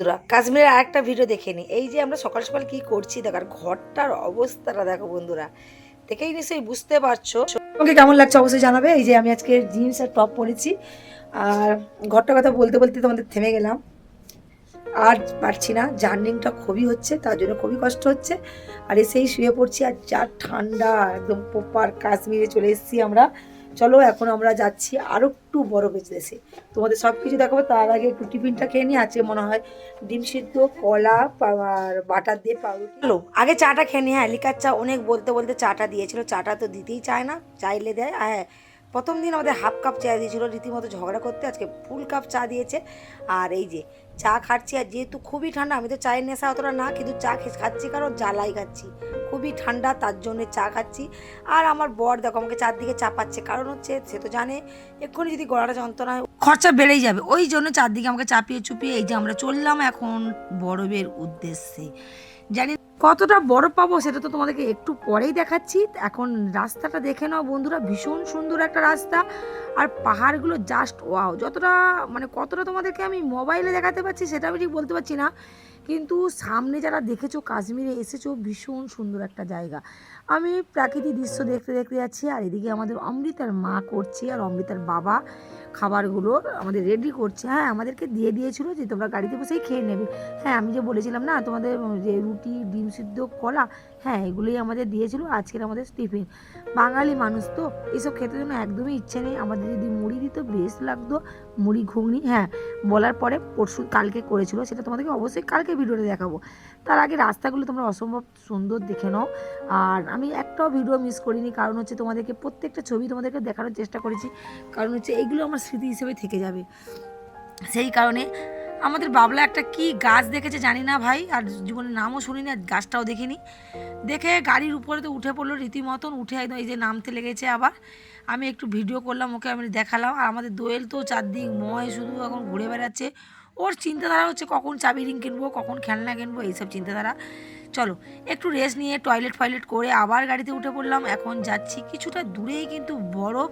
বন্ধুরা, কাশ্মীরের আরেকটা ভিডিও দেখে নি। এই যে আমরা সকাল সকাল কি করছি দেখো, আর ঘরটার অবস্থাটা দেখো বন্ধুরা, দেখেই নিশ্চয়ই বুঝতে পারছো তোমাকে কেমন লাগছে অবশ্যই জানাবে। এই যে আমি আজকে জিন্স আর টপ পরেছি, আর ঘরটার কথা বলতে বলতে তোমাদের থেমে গেলাম। আর পারছি না, জার্নিংটা খুবই হচ্ছে, তার জন্য খুবই কষ্ট হচ্ছে। আর এসেই শুয়ে পড়ছি, আর যা ঠান্ডা, একদম প্রপার কাশ্মীরে চলে এসেছি আমরা। চলো এখন আমরা যাচ্ছি আরো একটু বরফের দেশে, তোমাদের সব কিছু দেখাবো। তার আগে একটু টিফিনটা খেয়ে নিই। আছে মনে হয় ডিম সিদ্ধ, কলা আর বাটার দিয়ে পাউরুটি। চলো আগে চাটা খেয়ে নিই। হ্যাঁ, লিকার চা অনেক বলতে বলতে চাটা দিয়েছিল, চাটা তো দিতেই চায় না, চাইলে দেয়। হ্যাঁ, প্রথম দিন আমাদের হাফ কাপ চা দিয়েছিল, রীতিমতো ঝগড়া করতে। আজকে ফুল কাপ চা দিয়েছে। আর এই যে চা খাচ্ছি, আর যেহেতু খুবই ঠান্ডা, আমি তো চায়ের নেশা অতটা না, কিন্তু চা খাচ্ছি কারণ জ্বালাই খাচ্ছি, খুবই ঠান্ডা তার জন্য চা খাচ্ছি। আর আমার বর দেখো আমাকে চারদিকে চাপাচ্ছে, কারণ হচ্ছে সে তো জানে এক্ষুনি যদি গলাটা যন্ত্রণা হয় খরচা বেড়েই যাবে, ওই জন্য চারদিকে আমাকে চাপিয়ে চুপিয়ে এই যে আমরা চললাম এখন বরফের উদ্দেশ্যে। জানি কতটা বরফ পাবো সেটা তো তোমাদেরকে একটু পরেই দেখাচ্ছি। এখন রাস্তাটা দেখে নাও বন্ধুরা, ভীষণ সুন্দর একটা রাস্তা। আর পাহাড়গুলো জাস্ট ওয়াও, যতটা মানে কতটা তোমাদেরকে আমি মোবাইলে দেখাতে পারছি সেটা আমি ঠিক বলতে পারছি না, কিন্তু সামনে যারা দেখেছো কাশ্মীরে এসেছো, ভীষণ সুন্দর একটা জায়গা। আমি প্রাকৃতিক দৃশ্য দেখতে দেখতে যাচ্ছি, আর এদিকে আমাদের অমৃতার মা করছে, আর অমৃতার বাবা খাবারগুলো আমাদের রেডি করছে। হ্যাঁ, আমাদেরকে দিয়ে দিয়েছিল যে তোমরা গাড়িতে বসেই খেয়ে নেবে। হ্যাঁ, আমি যে বলেছিলাম না তোমাদের যে রুটি, ডিম সিদ্ধ, কলা, হ্যাঁ এগুলোই আমাদের দিয়েছিল আজকের আমাদের টিফিন। বাঙালি মানুষ তো এসব খেতে জন্য একদমই ইচ্ছে নেই। আমাদের যদি মুড়ি দিত বেশ লাগতো, মুড়ি ঘুগনি। হ্যাঁ, বলার পরে পরশু কালকে করেছিল, সেটা তোমাদেরকে অবশ্যই কালকে ভিডিওতে দেখাবো। তার আগে রাস্তাগুলো তোমরা অসম্ভব সুন্দর দেখে নাও। আর আমি একটাও ভিডিও মিস করিনি, কারণ হচ্ছে তোমাদেরকে প্রত্যেকটা ছবি তোমাদেরকে দেখানোর চেষ্টা করেছি, কারণ হচ্ছে এইগুলো আমার স্মৃতি হিসেবে থেকে যাবে। সেই কারণে আমাদের বাবলা একটা কি গাছ দেখেছে জানি না ভাই, আর জীবনের নামও শুনিনি, আর গাছটাও দেখিনি। দেখে গাড়ির উপরে তো উঠে পড়লো রীতিমতন, উঠে একদম এই যে নামতে লেগেছে আবার। আমি একটু ভিডিও করলাম, ওকে আমি দেখালাম। আর আমাদের দোয়েল তো চারদিক ময় শুধু এখন ঘুরে বেড়াচ্ছে। ওর চিন্তাধারা হচ্ছে কখন চাবি রিং কিনবো, কখন খেলনা কিনবো, এইসব চিন্তাধারা। চলো একটু রেস্ট নিয়ে টয়লেট করে আবার গাড়িতে উঠে পড়লাম। এখন যাচ্ছি কিছুটা দূরেই কিন্তু বরফ,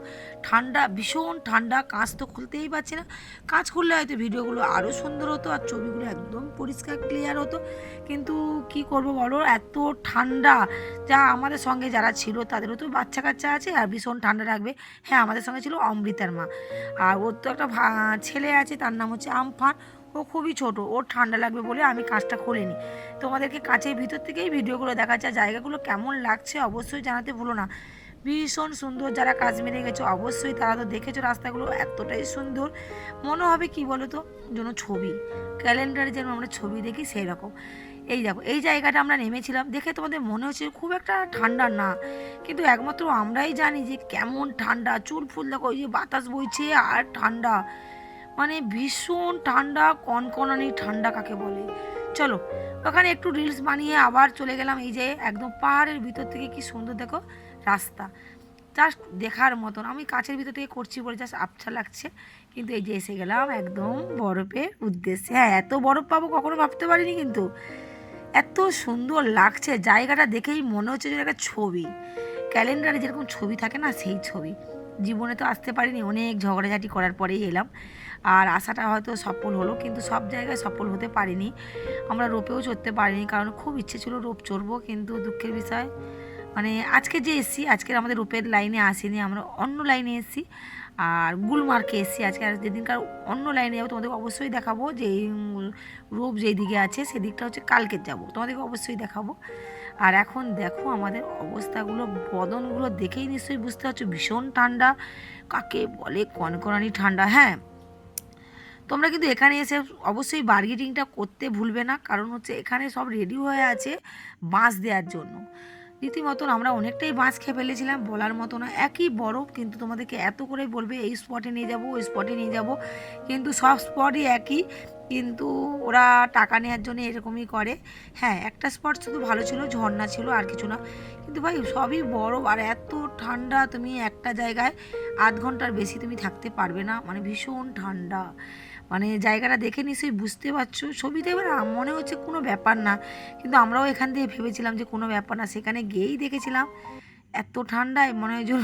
ঠান্ডা, ভীষণ ঠান্ডা। কাঁচ তো খুলতেই পারছি না, কাঁচ খুললে হয়তো ভিডিওগুলো আরও সুন্দর হতো, আর ছবিগুলো একদম পরিষ্কার ক্লিয়ার হতো। কিন্তু কি করবো বলো, এত ঠান্ডা। যা আমাদের সঙ্গে যারা ছিল তাদেরও তো বাচ্চা কাচ্চা আছে, আর ভীষণ ঠান্ডা রাখবে। হ্যাঁ, আমাদের সঙ্গে ছিল অমৃতার মা, আর ওর তো একটা ছেলে আছে, তার নাম হচ্ছে আমফান। ও খুবই ছোট, ওর ঠান্ডা লাগবে বলে আমি কাঁচটা খুলিনি। তোমাদেরকে কাঁচের ভিতর থেকেই ভিডিওগুলো দেখাচ্ছে। জায়গাগুলো কেমন লাগছে অবশ্যই জানাতে ভুলো না। ভীষণ সুন্দর, যারা কাশ্মীরে গেছো অবশ্যই তারা তো দেখেছো, রাস্তাগুলো এতটাই সুন্দর, মনে হবে কি বলো তো, যেন ছবি, ক্যালেন্ডারে যেন আমরা ছবি দেখি সেই রকম। এই দেখো এই জায়গাটা আমরা নেমেছিলাম, দেখে তোমাদের মনে হচ্ছে খুব একটা ঠান্ডা না, কিন্তু একমাত্র আমরাই জানি যে কেমন ঠান্ডা। চুল ফুল দেখো, ওই যে বাতাস বইছে আর ঠান্ডা, মানে ভীষণ ঠান্ডা, কনকনানি ঠান্ডা কাকে বলে। চলো ওখানে একটু রিলস বানিয়ে আবার চলে গেলাম। এই যে একদম পাহাড়ের ভিতর থেকে কি সুন্দর দেখো রাস্তা, জাস্ট দেখার মতন। আমি কাছের ভিতর থেকে করছি বলে জাস্ট আবছা লাগছে, কিন্তু এই যে এসে গেলাম একদম বরফের উদ্দেশ্যে। হ্যাঁ, এত বরফ পাবো কখনো ভাবতে পারিনি, কিন্তু এত সুন্দর লাগছে জায়গাটা দেখেই মনে হচ্ছে যে একটা ছবি, ক্যালেন্ডারে যেরকম ছবি থাকে না সেই ছবি। জীবনে তো আসতে পারিনি, অনেক ঝগড়াঝাটি করার পরেই এলাম, আর আশাটা হয়তো সফল হলো, কিন্তু সব জায়গায় সফল হতে পারিনি। আমরা রোপেও চড়তে পারিনি, কারণ খুব ইচ্ছে ছিল রোপ চড়বো, কিন্তু দুঃখের বিষয় মানে আজকে যে এসছি, আজকের আমাদের রোপের লাইনে আসিনি, আমরা অন্য লাইনে এসেছি, আর গুলমার্কে এসেছি আজকে। আর যেদিনকার অন্য লাইনে যাবো তোমাদেরকে অবশ্যই দেখাবো, যে এই রোপ যেই দিকে আছে সেদিকটা হচ্ছে কালকে যাব, তোমাদেরকে অবশ্যই দেখাবো। আর এখন দেখো আমাদের অবস্থাগুলো, বদনগুলো দেখেই নিশ্চয়ই বুঝতে পারছো ভীষণ ঠান্ডা কাকে বলে, কনকনানি ঠান্ডা। হ্যাঁ, তোমরা কিন্তু এখানে এসে অবশ্যই বার্গেনিংটা করতে ভুলবে না, কারণ হচ্ছে এখানে সব রেডি হয়ে আছে বাঁশ দেওয়ার জন্য। রীতিমতন আমরা অনেকটাই বাঁশ খেয়ে ফেলেছিলাম, বলার মতো না। একই বরফ, কিন্তু তোমাদেরকে এত করে বলবে এই স্পটে নিয়ে যাব, ওই স্পটে নিয়ে যাব, কিন্তু সব স্পটই একই, কিন্তু ওরা টাকা নেওয়ার জন্য এরকমই করে। হ্যাঁ, একটা স্পট শুধু ভালো ছিল, ঝর্ণা ছিল, আর কিছু না, কিন্তু ভাই সবই বরফ আর এত ঠান্ডা, তুমি একটা জায়গায় আধ ঘন্টার বেশি তুমি থাকতে পারবে না, মানে ভীষণ ঠান্ডা। মানে জায়গাটা দেখে নিশ্চয়ই বুঝতে পারছো, ছবিতে এবার মনে হচ্ছে কোনো ব্যাপার না, কিন্তু আমরাও এখান দিয়ে ভেবেছিলাম যে কোনো ব্যাপার না, সেখানে গিয়েই দেখেছিলাম এত ঠান্ডায় মনে হয় যেন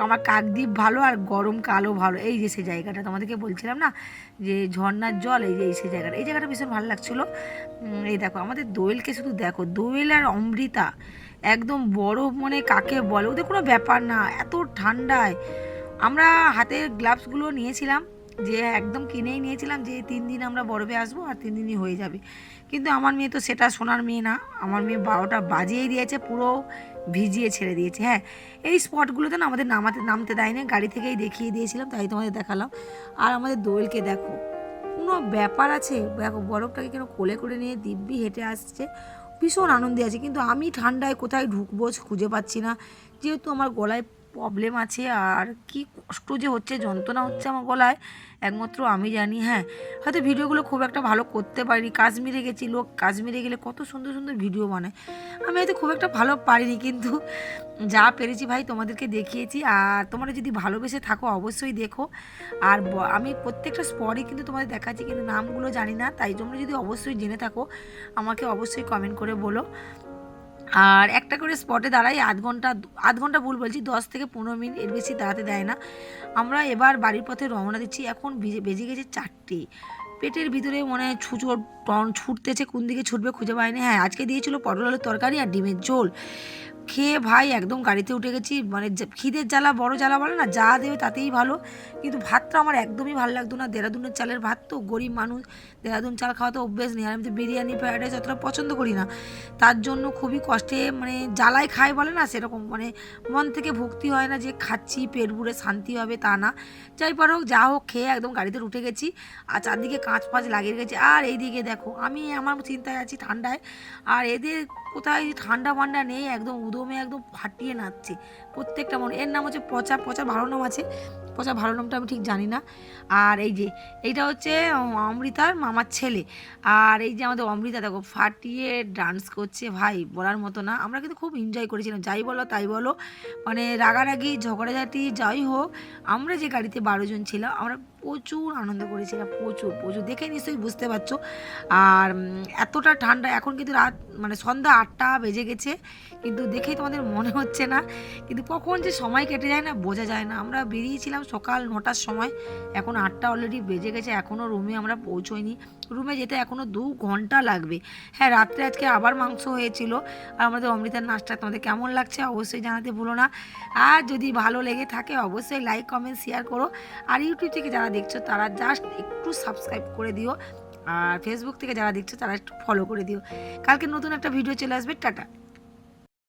আমার কাকদ্বীপ ভালো আর গরম কালো ভালো। এই যে সেই জায়গাটা তোমাদেরকে বলছিলাম না যে ঝর্নার জল, এই যে সেই জায়গাটা, এই জায়গাটা ভীষণ ভালো লাগছিলো। এই দেখো আমাদের দোয়েলকে শুধু দেখো, দোয়েল আর অমৃতা একদম বরফ মানে কাকে বলে, ওদের কোনো ব্যাপার না এত ঠান্ডায়। আমরা হাতে গ্লাভসগুলো নিয়েছিলাম, যে একদম কিনেই নিয়েছিলাম যে 3 দিন আমরা বরফে আসবো আর 3 দিনই হয়ে যাবে। কিন্তু আমার মেয়ে তো সেটা শোনার মেয়ে না, আমার মেয়ে 12টা বাজিয়েই দিয়েছে, পুরো ভিজিয়ে ছেড়ে দিয়েছে। হ্যাঁ, এই স্পটগুলোতে না আমাদের নামতে দেয়নি, গাড়ি থেকেই দেখিয়ে দিয়েছিলাম, তাই তোমাদের দেখালাম। আর আমাদের দোয়েলকে দেখো, কোনো ব্যাপার আছে, দেখো বরফটাকে কেন কোলে করে নিয়ে দিব্যি হেঁটে আসছে, ভীষণ আনন্দে আছে। কিন্তু আমি ঠান্ডায় কোথায় ঢুকবো খুঁজে পাচ্ছি না, যেহেতু আমার গলায় প্রবলেম আছে, আর কি কষ্ট যে হচ্ছে, যন্ত্রণা হচ্ছে আমার গলায়, একমাত্র আমি জানি। হ্যাঁ, হয়তো ভিডিওগুলো খুব একটা ভালো করতে পারিনি, কাশ্মীরে গেছি, লোক কাশ্মীরে গেলে কত সুন্দর সুন্দর ভিডিও বানায়, আমি হয়তো খুব একটা ভালো পারিনি, কিন্তু যা পেরেছি ভাই তোমাদেরকে দেখিয়েছি। আর তোমরা যদি ভালোবেসে থাকো অবশ্যই দেখো। আর আমি প্রত্যেকটা স্পটই কিন্তু তোমাদের দেখাচ্ছি, কিন্তু নামগুলো জানি না, তাই তোমরা যদি অবশ্যই জেনে থাকো আমাকে অবশ্যই কমেন্ট করে বলো। আর একটা করে স্পটে দাঁড়াই আধ ঘন্টা ভুল বলছি, 10 থেকে 15 মিনিট, এর বেশি দাঁড়াতে দেয় না। আমরা এবার বাড়ির পথে রওনা দিচ্ছি, এখন বেজে গেছে 4টে। পেটের ভিতরে মনে হয় ছুটতেছে, কোন দিকে ছুটবে খুঁজে পাইনি। হ্যাঁ, আজকে দিয়েছিল পটল আলুর তরকারি আর ডিমের ঝোল, খেয়ে ভাই একদম গাড়িতে উঠে গেছি। মানে খিদের জ্বালা বড় জ্বালা বলে না, যা দেবে তাতেই ভালো। কিন্তু ভাতটা আমার একদমই ভালো লাগতো না, দেরাদুনের চালের ভাত, তো গরিব মানুষ, দেরাদুন চাল খাওয়া তো অভ্যেস নেই, আর আমি তো বিরিয়ানি ফ্রাইড রাইস অতটা পছন্দ করি না, তার জন্য খুবই কষ্টে মানে জ্বালায় খায় বলে না সেরকম, মানে মন থেকে ভক্তি হয় না যে খাচ্ছি পেট ভরে শান্তি হবে, তা না। যাই পার হোক, যা হোক, খেয়ে একদম গাড়িতে উঠে গেছি। আর চারদিকে কাঁচ ফাঁচ লাগিয়ে গেছে, আর এইদিকে দেখো আমি আমার চিন্তায় আছি ঠান্ডায়, আর এদের কোথায় ঠান্ডা ফান্ডা নেই, একদম উদমে একদম ফাটিয়ে নাচছে প্রত্যেকটা মনে। এর নাম হচ্ছে পচা, পচা ভালো নাম আছে, পচা ভালো নামটা আমি ঠিক জানি না। আর এই যে এইটা হচ্ছে অমৃতার মামার ছেলে, আর এই যে আমাদের অমৃতা দেখো ফাটিয়ে ডান্স করছে, ভাই বলার মতো না। আমরা কিন্তু খুব এনজয় করেছিলাম, যাই বলো তাই বলো, মানে রাগারাগি ঝগড়াঝাটি যাই হোক, আমরা যে গাড়িতে 12 জন ছিলাম আমরা প্রচুর আনন্দ করেছিলাম, প্রচুর প্রচুর, দেখে নিশ্চয়ই বুঝতে পারছো। আর এতটা ঠান্ডা, এখন কিন্তু রাত মানে সন্ধ্যা 8টা বেজে গেছে, কিন্তু দেখেই তোমাদের মনে হচ্ছে না, কিন্তু কখন যে সময় কেটে যায় না বোঝা যায় না। আমরা বেরিয়েছিলাম সকাল 9টার সময়, এখন 8টা অলরেডি বেজে গেছে, এখনও রুমে আমরা পৌঁছোইনি, রুমে যেতে এখনও 2 ঘন্টা লাগবে। হ্যাঁ, রাত্রে আজকে আবার মাংস হয়েছিল। আর আমাদের অমৃতার নাচটা তোমাদের কেমন লাগছে অবশ্যই জানাতে ভুলো না। আর যদি ভালো লেগে থাকে অবশ্যই লাইক কমেন্ট শেয়ার করো। আর ইউটিউব থেকে যারা দেখছো তারা জাস্ট একটু সাবস্ক্রাইব করে দিও, আর ফেসবুক থেকে যারা দেখছো তারা একটু ফলো করে দিও। কালকে নতুন একটা ভিডিও চলে আসবে, টাটা।